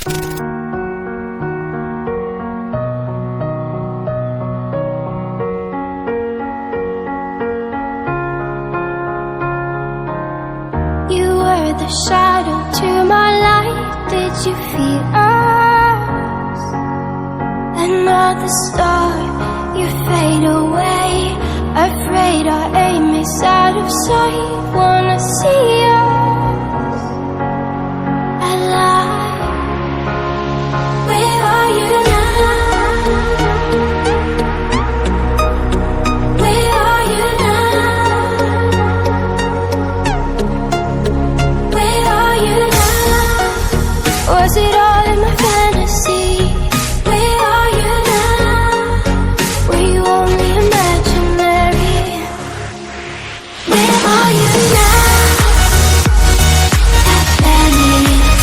You were the shadow to my light. Did you feel us? Another star, you fade away. Afraid our aim is out of sight. Wanna see us alive. Where are you now? Where are you now? Where are you now? Was it all in my fantasy? Where are you now? Were you only imaginary? Where are you now? At Venice,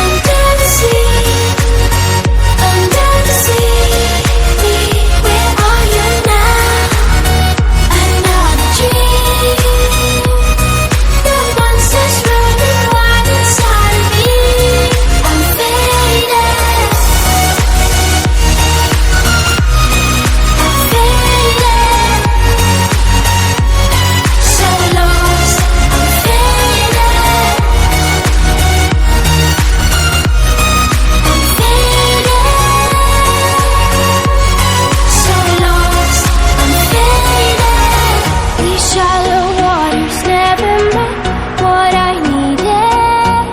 under the sea, under the sea. Where are you now? Another dream. The monsters running wild inside of me. I'm faded. I'm faded. So lost. I'm faded. I'm faded. So lost. I'm faded. These shallow waters never met what I needed.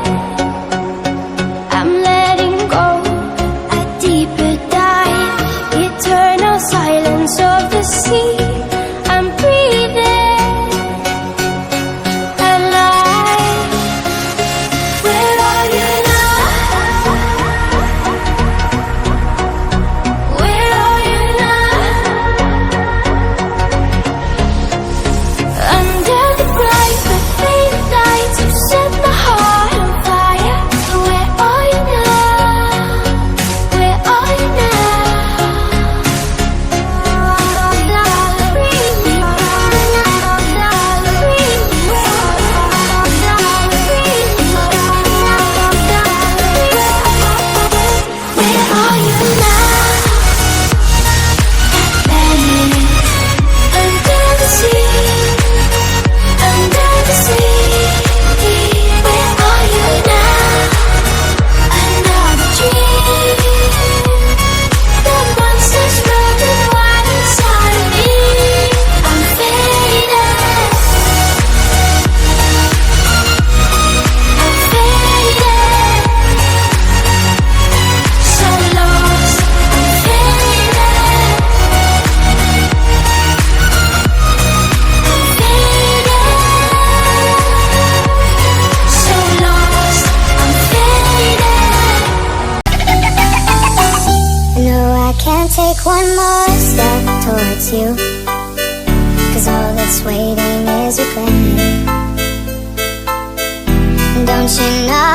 I'm letting go, a deeper dive, eternal silence of the sea. I'm breathing alive. Where are you now? Where are you now? Under the bright but faded lights, you set my heart on fire. Where are you now? Where are you Where are you now? At Venice, under the sea, under the sea. Where are you now? Another dream. The monsters running wild inside of me. I'm faded. I'm faded. So lost. I'm faded. I'm faded. So lost. I'm faded. No, I can't take one more step towards you, 'cause all that's waiting is regret. Don't you know